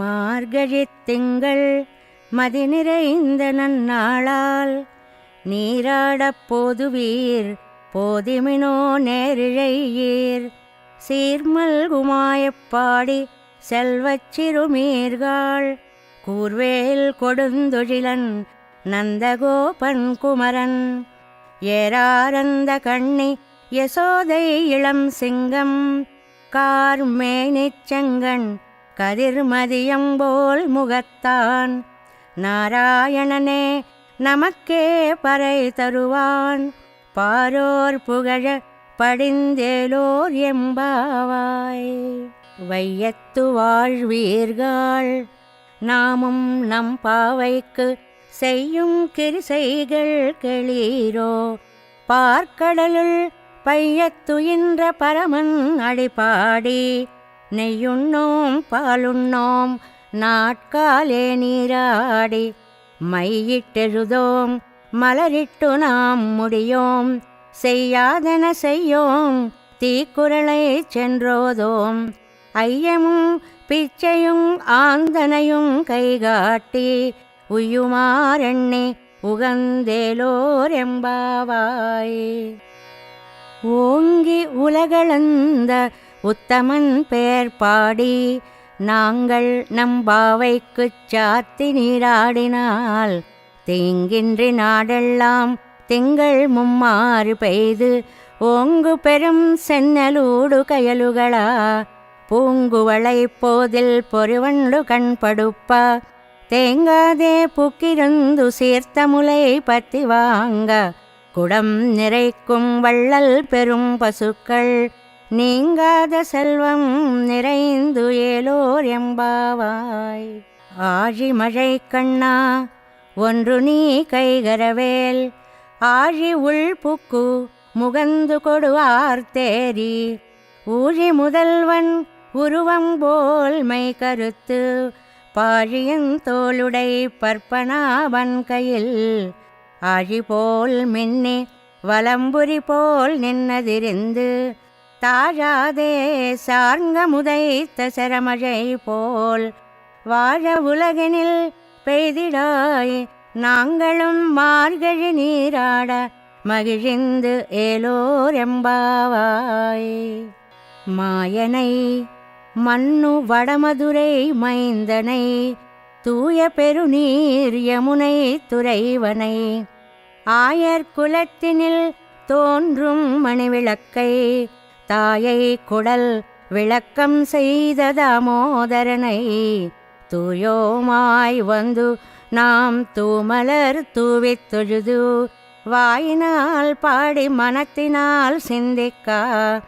மார்கழித் திங்கள் மதி நிறைந்த நன்னாளால் நீராடப் போதுவீர் போதிமினோ நேரிழையீர் சீர்மல்குமாயப்பாடி செல்வச் சிறுமீர்காள் கூர்வேல் கொடுந்தொழிலன் நந்தகோபன் குமரன் ஏராரந்த கண்ணி யசோதை இளம் சிங்கம் கார்மேனிச் செங்கண் கதிர்மதியம்போல் முகத்தான் நாராயணனே நமக்கே பறை தருவான் பாரோர் புகழ படிந்தேலோர் எம்பாவாய். வையத்து வாழ்வீர்கள் நாமும் நம் பாவைக்கு செய்யும் கிரிசைகள் கெளீரோ பார்க்கடலுள் பையத்துயின்ற பரமன் அடிபாடி நெய்யுண்ணோம் பாலுண்ணோம் நாட்காலே நீராடி மையிட்டெழுதோம் மலரிட்டு நாம் முடியோம் செய்யாதன செய்யோம் தீக்குறளை சென்றோதோம் ஐயமும் பிச்சையும் ஆந்தனையும் கைகாட்டி உய்யுமாறெண்ணி உகந்தேலோர் எம்பாவாய். ஓங்கி உலகளந்த உத்தமன் பேர் பாடி நாங்கள் நம்பாவைக்குச் சாத்தி நீராடினால் தீங்கின்றி நாடெல்லாம் திங்கள் மும்மாறு பெய்து ஓங்கு பெரும் சென்னலூடு கயலுகளா பூங்குவளை போதில் பொறிவண்டு கண்படுப்ப தேங்காதே புக்கிருந்து சீர்த்த முலை பத்தி வாங்க குடம் நிறைக்கும் வள்ளல் பெரும் பசுக்கள் நீங்காத செல்வம் நிறைந்து ஏலோர் எம்பாவாய். ஆழி மழை கண்ணா ஒன்று நீ கைகரவேல் ஆழி உள்புக்கு முகந்து கொடுவார் தேரி ஊழி முதல்வன் உருவம் போல் மை கருத்து பாழியன் தோளுடை பற்பனாவன் கையில் ஆழி போல் மின்னி வலம்புரி போல் நின்னதிருந்து தாழாதே சார்ங்க முதைத்த சரமழை போல் வாழ உலகினில் பெய்திடாய் நாங்களும் மார்கழி நீராட மகிழ்ந்து ஏலோர் எம்பாவாய். மாயனை மன்னு வடமதுரை மைந்தனை தூய பெருநீர் யமுனை துறைவனை ஆயர் குலத்தினில் தோன்றும் மணிவிளக்கை தாயை குடல் விளக்கம் செய்த தாமோதரனை தூயோமாய் வந்து நாம் தூமலர் தூவித் தொழுது வாயினால் பாடி மனத்தினால் சிந்திக்கா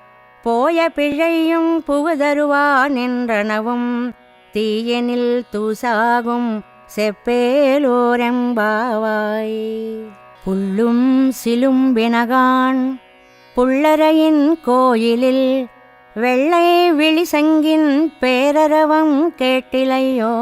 போய பிழையும் புகுதருவான் என்றனவும் தீயனில் தூசாகும் செப்பேலோரெம்பாவாய். புள்ளும் சிலும்பினகான் புள்ளரையின் கோயிலில் வெள்ளை விழிசங்கின் பேரரவம் கேட்டிலையோ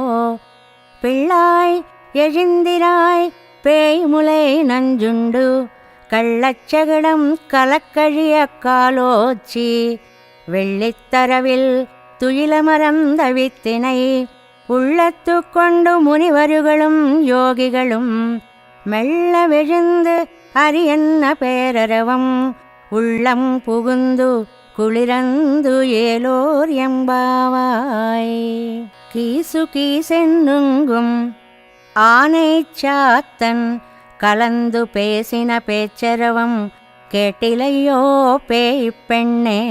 பிள்ளாய் எழுந்திராய் பேய்முலை நஞ்சுண்டு கள்ளச்சகடம் கலக்கழிய காலோச்சி வெள்ளித்தரவில் துயிலமரந்த வித்தினை உள்ளத்து கொண்டு முனிவர்களும் யோகிகளும் மெல்ல விழுந்து அரியன்ன பேரரவம் உள்ளம் புகுந்து குளிரந்து ஏலோர் எம்பாவாய். கீசு கீசென்னுங்கும் ஆனை சாத்தன் கலந்து பேசின பேச்சரவம் கேட்டிலையோ பேய் பெண்ணே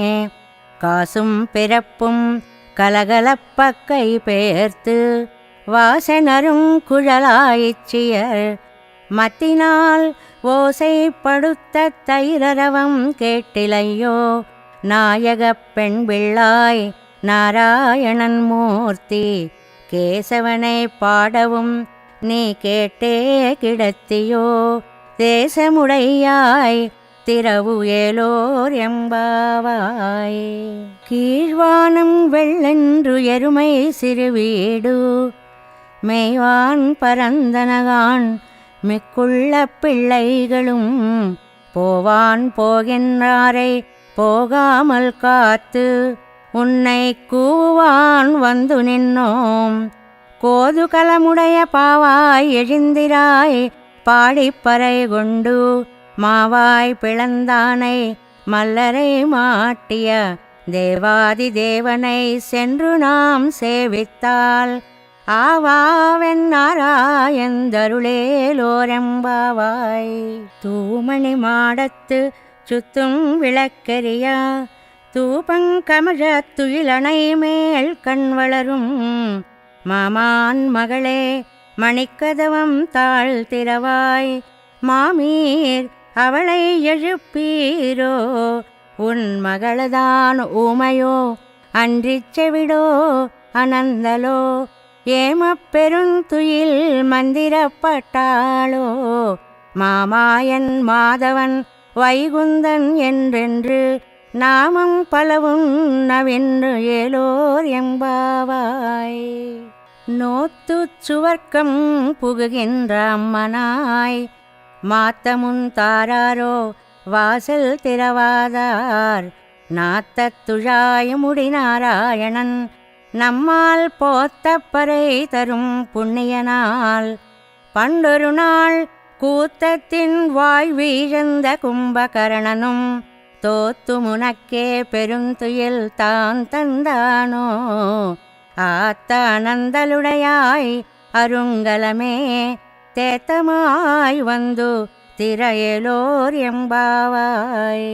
காசும் பிறப்பும் கலகலப்பக்கை பேர்த்து வாசனரும் குழலாயிச்சியர் மத்தினால் ஓசைப்படுத்த தைரரவம் கேட்டிலையோ நாயகப் பெண் பிள்ளாய் நாராயணன் மூர்த்தி கேசவனை பாடவும் நீ கேட்டே கிடத்தியோ தேசமுடையாய் திரவு ஏலோர் எம்பாவாய். கீழ்வானம் வெள்ளென்று எருமை சிறுவீடு மேய்வான் பரந்தனகான் மிக்குள்ள பிள்ளைகளும் போவான் போகின்றாரை போகாமல் காத்து உன்னை கூவான் வந்து நின்னோம் கோதுகலமுடைய பாவாய் எழுந்திராய் பாடிப்பறை கொண்டு மாவாய் பிளந்தானை மல்லரை மாட்டிய தேவாதி தேவனை சென்று நாம் சேவித்தால் ஆவாவென்னாராயந்தருளேலோரெம்பாவாய். தூமணி மாடத்து சுத்தும் விளக்கெரியா தூபங்கமழத் துயிலணை மேல் கண் வளரும் மாமான் மகளே மணிக்கதவம் தாழ்த்திரவாய் மாமீர் அவளை எழுப்பீரோ உன் மகளதான் ஊமையோ அன்றிச் செவிடோ அனந்தலோ ஏமப்பெருந்துயில் மந்திரப்பட்டாளோ மாமாயன் மாதவன் வைகுந்தன் என்றென்று நாமம் பலவும் நவென்று ஏலோர் எம்பாவாய். நோத்துச் சுவர்க்கம் புகுகின்ற அம்மனாய் மாத்தமுன் தாராரோ வாசல் திறவாதார் நாத்தத் துழாயமுடி நாராயணன் நம்மால் போத்தப்பறை தரும் புண்ணியனால் பண்டொரு நாள் கூத்தத்தின் வாய் வீழ்ந்த கும்பகரணனும் தோத்து முனக்கே பெருந்துயில் தான் தந்தானோ ஆத்த அனந்தலுடையாய் அருங்கலமே தேத்தமாய் வந்து திரையலோர் எம்பாவாய்.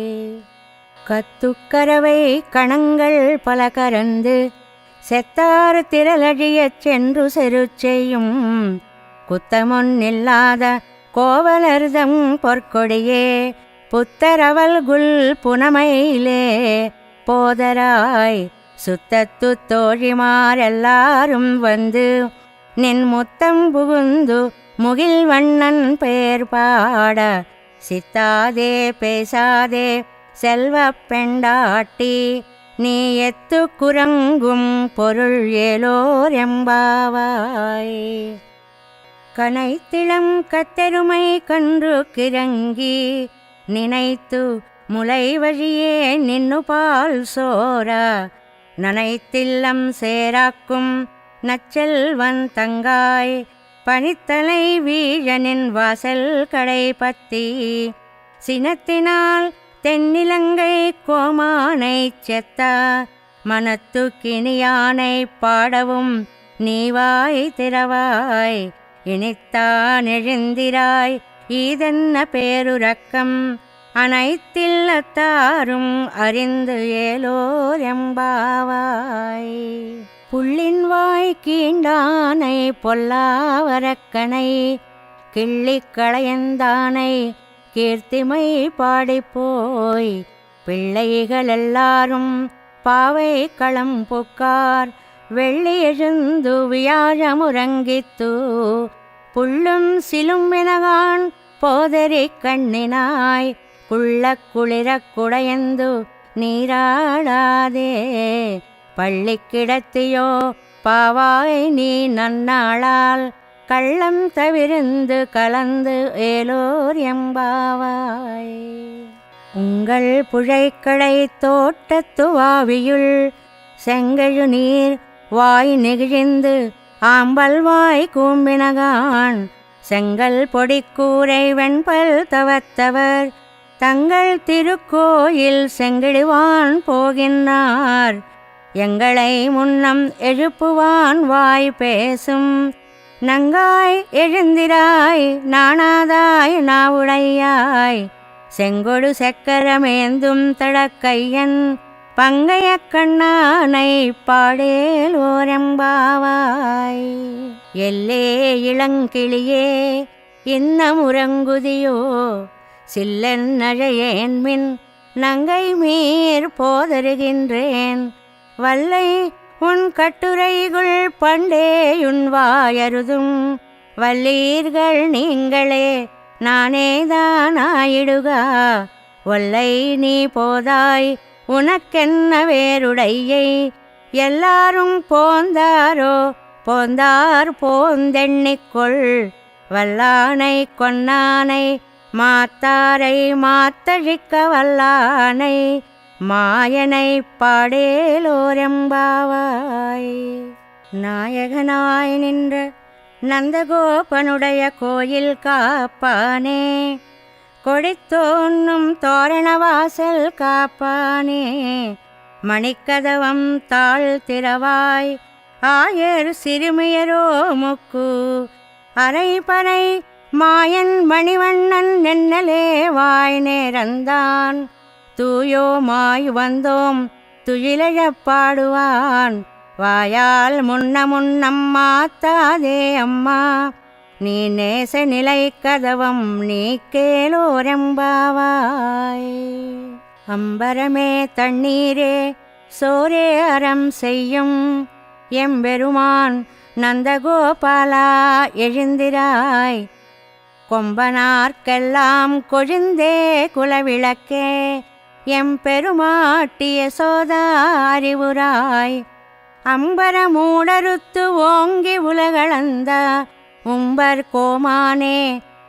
கத்துக்கரவை கணங்கள் பல கரந்து செத்தார் திரளழியச் சென்று செரு செய்யும் குத்தமொன்னில்லாத கோவலர்தம் பொற்கொடியே புத்தரவல்குல் புனமையிலே போதராய் சுத்தத்து தோழிமாரெல்லாரும் வந்து நின் முத்தம் புகுந்து முகில் வண்ணன் பெயர் பாட சித்தாதே பேசாதே செல்வப் பெண்டாட்டி நீ எத்து குரங்கும் பொருள் ஏலோர் எம்பாவாய். கனைத்திளம் கத்தெருமை கன்று கிறங்கி நினைத்து முளை வழியே நின்னு பால் சோர நனைத்தில்லம் சேராக்கும் நச்செல்வன் தங்காய் பனித்தலை வீழனின் வாசல் கடை பத்தி சினத்தினால் தென்னிலங்கை கோமானை செத்த மனத்து கிணியானை பாடவும் நீவாய் திறவாய் இனித்தான் எழுந்திராய் ஈதென்ன பேருரக்கம் அனைத்தில்லத்தாரும் அறிந்து ஏலோர் எம்பாவாய். புள்ளின் வாய் கீண்டானை பொல்லாவரக்கனை கிள்ளிக் களையந்தானை கீர்த்திமை பாடிப்போய் பிள்ளைகள் எல்லாரும் பாவை களம் புக்கார் வெள்ளி எழுந்து வியாழமுறங்கித்து புள்ளும் சிலும்பினகான் போதரி கண்ணினாய் குள்ளக் குளிரக் குடையந்து நீராடாதே பள்ளி கிடத்தியோ பாவாய் நீ நன்னாளால் கள்ளம் தவிர்ந்து கலந்து ஏலோர் எம்பாவாய். உங்கள் புழைக்கடை தோட்டத்து வாவியுள் செங்கழு நீர் வாய் நெகிழ்ந்து ஆம்பல் வாய் கூம்பினகான் செங்கல் பொடிக்கூரை வெண்பல் தவத்தவர் தங்கள் திருக்கோயில் செங்கிடுவான் போகின்றார் எங்களை முன்னம் எழுப்புவான் வாய் பேசும் நங்காய் எழுந்திராய் நாணாதாய் நாவுடையாய் செங்கொடு செக்கரமேந்தும் தடக்கையன் பங்கைய கண்ணானை பாடேலோரெம்பாவாய். எல்லே இளங்கிளியே இன்னமுறங்குதியோ சில்லன் நழையேன்மின் நங்கை மீர் போதருகின்றேன் வல்லை உன் கட்டுரைகுள் பண்டேயுன் வாயருதும் வல்லீர்கள் நீங்களே நானேதானாயிடுகா ஒல்லை நீ போதாய் உனக்கென்ன வேறுடையை எல்லாரும் போந்தாரோ போந்தார் போந்தெண்ணிக்கொள் வல்லானை கொன்னானை மாத்தாரை மாத்தழிக்க வல்லானை மாயனை பாடேலோரெம்பாவாய். நாயகனாய் நின்ற நந்தகோபனுடைய கோயில் காப்பானே, கொடித்தோன்னும் தோரணவாசல் காப்பானே, மணிக்கதவம் தாழ் திறவாய் ஆயர் சிறுமியரோ முக்கு, அரைபறை மாயன் மணிவண்ணன் நென்னலே வாய் நேரந்தான், தூயோமாய் வந்தோம் துயிலழப் பாடுவான், வாயால் முன்னம் மாத்தாதே அம்மா, நீ நேச நிலை கதவம் நீ கேளோரெம்பாவாய். அம்பரமே தண்ணீரே சோரே அறம் செய்யும் எம்பெருமான் நந்தகோபாலா எழுந்திராய், கொம்பனார்க்கெல்லாம் கொழுந்தே குலவிளக்கே எம்பெருமாட்டிய சோதா அறிவுராய், அம்பரமூடறுத்து ஓங்கி உலகளந்த உம்பர் கோமானே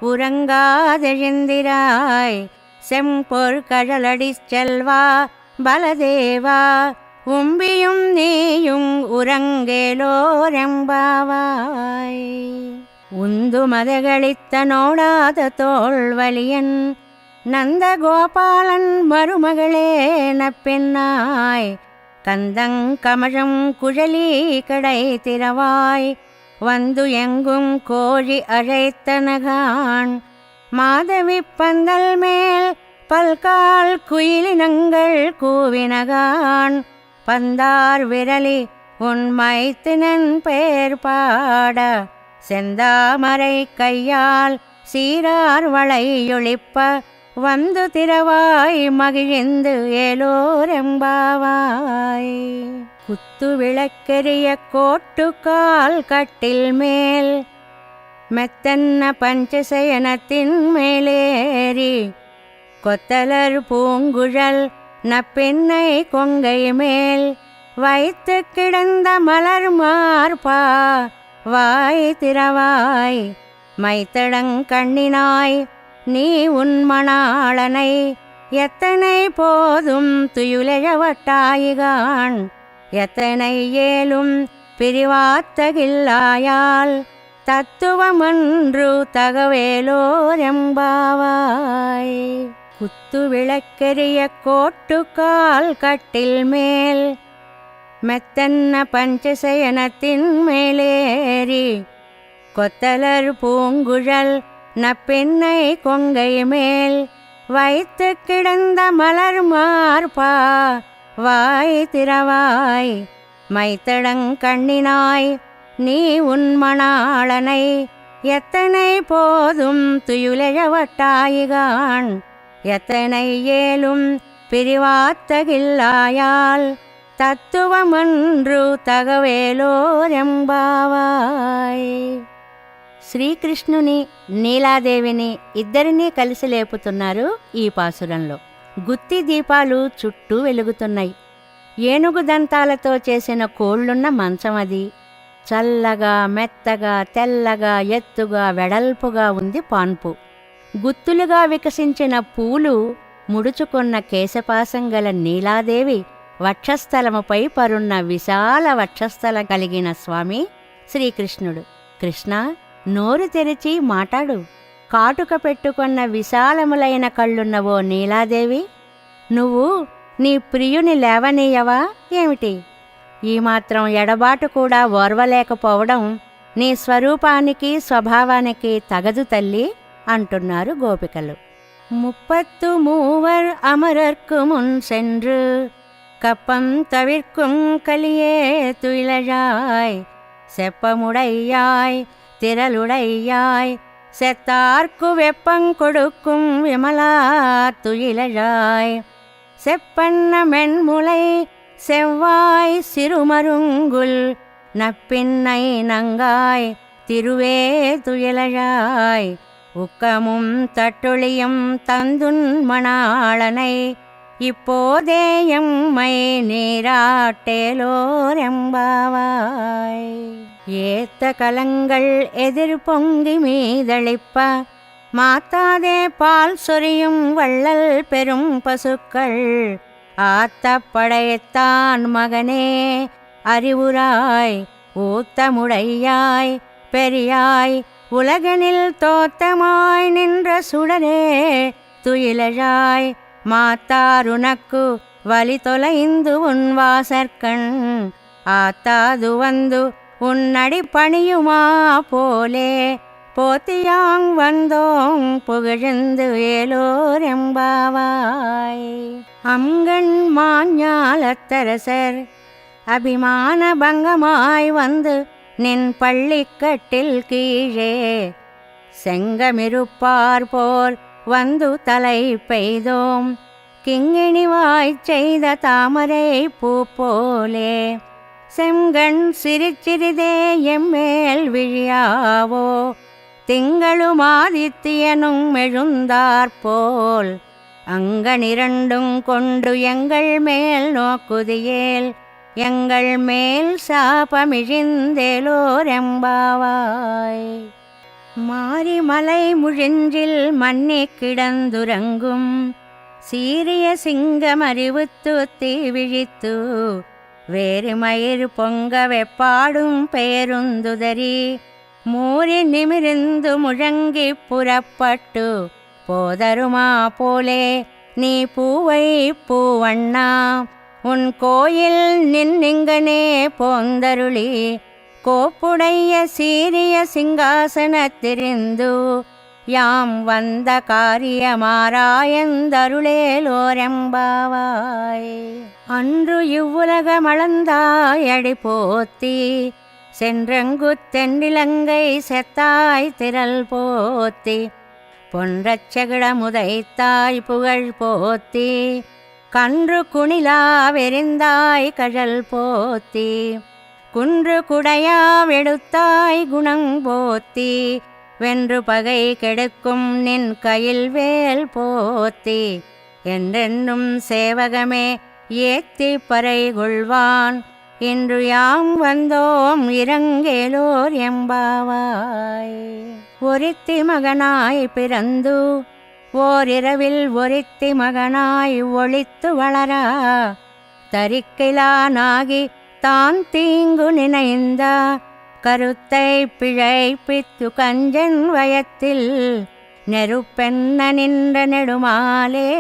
உறங்காதெழுந்திராய், செம்பொற் கழலடி செல்வா பலதேவா உம்பியும் நீயும் உறங்கேலோரெம்பாவாய். உந்து மதகளித்த நோடாத தோள்வலியன் நந்தகோபாலன் மருமகளே நப்பெண்ணாய், கந்தங்கமழும் குழலி கடை திறவாய் வந்து எங்கும் கோழி அழைத்தனகான், மாதவி பந்தல் மேல் பல்கால் குயிலினங்கள் கூவினகான், பந்தார் விரலி உன் மைத்தினன் பெயர் பாட, செந்தாமரை கையால் சீரார் வளையொழிப்ப வந்து திறவாய் மகிழ்ந்து ஏலோரெம்பாவாய். குத்து விளக்கெரிய கோட்டுக்கால் கட்டில் மேல் மெத்தன்ன பஞ்சசயனத்தின் மேலேறி, கொத்தலர் பூங்குழல் நப்பெண்ணை கொங்கை மேல் வைத்து கிடந்த மலர் மார்பா வாய் திறவாய், மைத்தடங்கண்ணினாய் நீ உன் மணாளனை எத்தனை போதும் துயிலழவட்டாயிகான், எத்தனை ஏலும் பிரிவாத்தகில்லாயால் தத்துவமன்று தகவேலோரெம்பாவாய். குத்து விளக்கெரிய கோட்டுக்கால் கட்டில் மேல் மெத்தன்ன பஞ்சசயனத்தின் மேலேறி, கொத்தலர் பூங்குழல் நப்பெண்ணை கொங்கை மேல் வைத்து கிடந்த மலர் மார்பா வாய் திறவாய், மைத்தடங்கண்ணினாய் நீ உன் மணாளனை எத்தனை போதும் துயிலழவட்டாயிகான், எத்தனை ஏலும் பிரிவாத்தகில்லாயால் తత్తువమండ్రు తగవేలోరెంబావాయ్. శ్రీకృష్ణుని నీలాదేవిని ఇద్దరినీ కలిసి లేపుతున్నారు ఈ పాసురంలో. గుత్తి దీపాలు చుట్టూ వెలుగుతున్నాయి. ఏనుగు దంతాలతో చేసిన కోళ్లున్న మంచం అది. చల్లగా మెత్తగా తెల్లగా ఎత్తుగా వెడల్పుగా ఉంది పాన్పు. గుత్తులుగా వికసించిన పూలు ముడుచుకున్న కేశపాసం గల నీలాదేవి వక్షస్థలముపై పరున్న విశాల వక్షస్థలం కలిగిన స్వామి శ్రీకృష్ణుడు. కృష్ణ, నోరు తెరిచి మాటాడు. కాటుక పెట్టుకున్న విశాలములైన కళ్ళున్నవో నీలాదేవి, నువ్వు నీ ప్రియుని లేవనీయవా ఏమిటి? ఈ మాత్రం ఎడబాటు కూడా ఓర్వలేకపోవడం నీ స్వరూపానికి స్వభావానికి తగదు తల్లి అంటున్నారు గోపికలు. 33 అమరర్కు మున్ సెன்று கப்பம் தவிர்க்கும் கலியே துயிலழாய், செப்பமுடையாய் திரளுடையாய் செத்தார்க்கு வெப்பங்கொடுக்கும் விமலா துயிலழாய், செப்பண்ண மென்முலை செவ்வாய் சிறுமருங்குல் நப்பின்னை நங்காய் திருவே துயிலழாய், உக்கமும் தட்டொழியும் தந்துன் மணாளனை இப்போதே எம்மை நீராட்டேலோரெம்பாவாய். ஏத்த கலங்கள் எதிர் பொங்கி மீதளிப்ப மாத்தாதே பால் சொரியும் வள்ளல் பெரும் பசுக்கள், ஆத்த படைத்தான் மகனே அறிவுராய் ஊத்தமுடையாய் பெரியாய் உலகனில் தோத்தமாய் நின்ற சுடரே துயிலழாய் மாத்தாருனக்கு வலி தொலைந்து உன் வாசற்கண் ஆத்தாது வந்து உன்னடி பணியுமா போலே போத்தியாங் வந்தோங் புகழ்ந்து ஏலோரெம்பாவாய். அங்கண் மாஞாலத்தரசர் அபிமான பங்கமாய் வந்து நின் பள்ளிக்கட்டில் கீழே செங்கமிருப்பார் போல் வந்து தலை பெய்தோம் கிங்கிணிவாய்ச் செய்த தாமரை பூ போலே செங்கண் சிரிச்சிறிதே எம்மேல் விழியாவோ திங்களுமாதித்தியனும் எழுந்தாற்போல் அங்கனிரண்டும் கொண்டு எங்கள் மேல் நோக்குதியேல் எங்கள் மேல் சாபமிழிந்தேலோரெம்பாவாய். மாரிமலை முழிஞ்சில் மன்னி கிடந்துறங்கும் சீரிய சிங்கமறிவுத்து தீ விழித்து வேறு மயிர் பொங்க வெப்பாடும் பேருந்துதறி மூறி நிமிர்ந்து முழங்கி புறப்பட்டு போதருமா போலே நீ பூவை பூவண்ணா உன் கோயில் நின்னிங்கனே போந்தருளி கோப்புடைய சீரிய சிங்காசனத்திரிந்து யாம் வந்த காரியமாராயந்தருளேலோரெம்பாவாய். அன்று இவ்வுலகமளந்தாயடி போத்தி சென்றங்கு தென்னிலங்கை செத்தாய் திரள் போத்தி பொன்றச்சகிட முதைத்தாய் புகழ் போத்தி கன்று குணிலா வெறிந்தாய் கழல் போத்தி குன்று குடையா வெடுத்தாய் குணங் போத்தி வென்று பகை கெடுக்கும் நின் கையில் வேல் போத்தி என்றென்றும் சேவகமே ஏத்தி பறை கொள்வான் இன்று யாம் வந்தோம் இரங்கேலோர் எம்பாவாய். ஒருத்தி மகனாய் பிறந்து ஓரிரவில் ஒருத்தி மகனாய் ஒளித்து வளரா தரிக்கிலானாகி தான் தீங்கு நினைந்த கருத்தை பிழைப்பித்து கஞ்சன் வயத்தில் நெருப்பென்ன நின்ற நெடுமாலே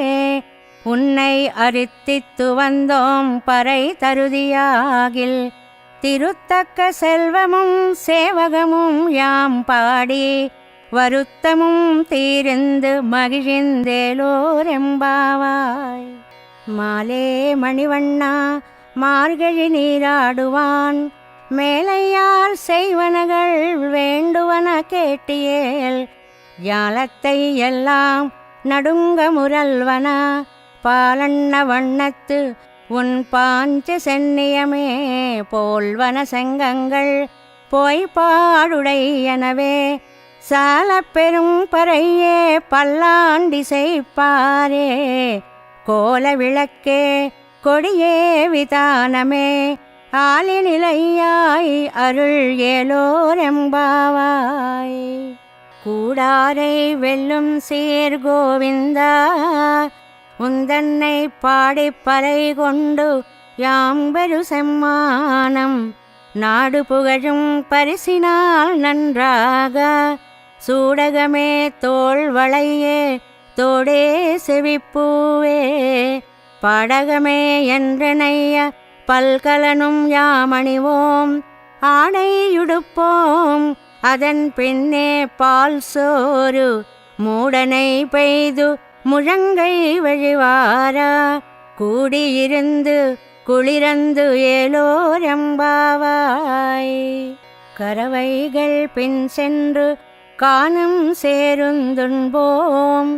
உன்னை அரித்தித்து வந்தோம் பறை தருதியாகில் திருத்தக்க செல்வமும் சேவகமும் யாம் பாடி வருத்தமும் தீர்ந்து மகிழ்ந்தேலோரெம்பாவாய். மாலே மணிவண்ணா மார்கழி நீராடுவான் மேலையார் செய்வனகள் வேண்டுவன கேட்டியேல் ஜாலத்தை எல்லாம் நடுங்க முரல்வன பாலண்ண வண்ணத்து உன் பாஞ்ச சென்னியமே போல்வன செங்கங்கள் போய் பாடுடையனவே சால பெரும் பறையே பல்லாண்டி செய்ப்பாரே கோல விளக்கே கொடியே விதானமே ஆலிநிலையாய் அருள் ஏலோரெம்பாவாய். கூடாரை வெல்லும் சீர் கோவிந்தா உந்தன்னை பாடிப்பறை கொண்டு யாம்பெரு செம்மானம் நாடு புகழும் பரிசினால் நன்றாக சூடகமே தோள் வளையே தோடே செவிப்பூவே பாடகமே என்றனைய பல்கலனும் யாமணிவோம் ஆணையுடுப்போம் அதன் பின்னே பால் சோறு மூடனை பெய்து முழங்கை வழிவாரா கூடியிருந்து குளிரந்து ஏலோரெம்பாவாய். கரவைகள் பின் சென்று காணும் சேருந்துண்போம்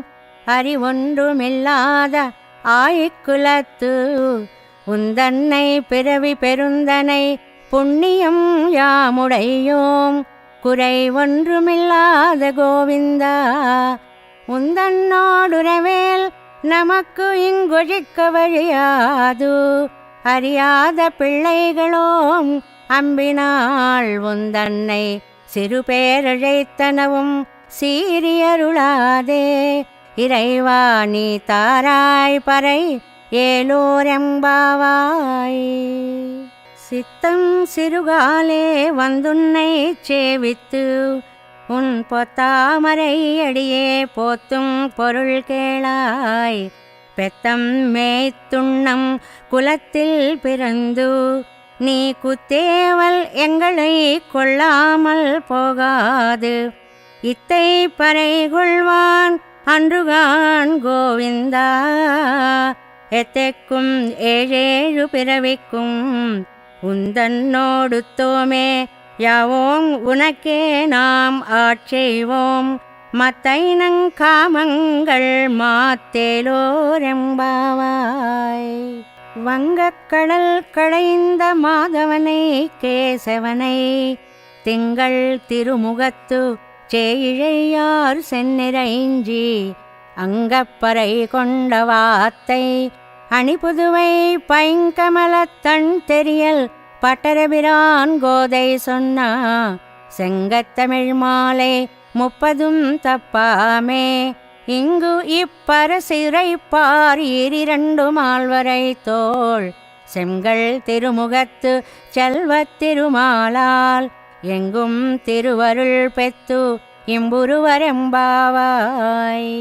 அறிவொன்றுமில்லாத ஆய்க்குலத்து உந்தன்னை பிறவி பெருந்தனை புண்ணியம் யாமுடையோம் குறை ஒன்றுமில்லாத கோவிந்தா உந்தன்னோடுறவேல் நமக்கு இங்கொழிக்க வழியாது அறியாத பிள்ளைகளோம் அம்பினாள் உந்தன்னை சிறு பேரழைத்தனவும் சீரியருளாதே இறைவா நீ தாராய் பறை ஏலோரெம்பாவாய். சித்தம் சிறுகாலே வந்துன்னை சேவித்து உன் பொத்தாமரை அடியே போத்தும் பொருள் கேளாய். பெத்தம் மேய்த்துண்ணம் குலத்தில் பிறந்து நீ குத்தேவல் எங்களை கொள்ளாமல் போகாது. இத்தை பறை கொள்வான் அன்றுகான் கோவிந்தா, எத்தைக்கும் ஏழேழு பிறவிக்கும் உந்தன்னோடுத்தோமே. யாவோம் உனக்கே நாம் ஆட்செய்வோம், மத்தைனங்காமங்கள் மாத்தேலோரெம்பாவாய். வங்கக்கடல் கடைந்த மாதவனை கேசவனை திங்கள் திருமுகத்து சேயிழையார் செந்நிறைஞ்சி அங்கப்பறை கொண்ட வாத்தை அணிபுதுவை பைங்கமலத்தண் தெரியல் பட்டரபிரான் கோதை சொன்னா செங்கத்தமிழ் மாலை 30 தப்பாமே. இங்கு இப்பரசிறைப்பார் 12 மால்வரை தோள் செங்கல் திருமுகத்து செல்வத் திருமாலால் எங்கும் திருவருள் பெத்து இம்புருவரெம்பாவாய்.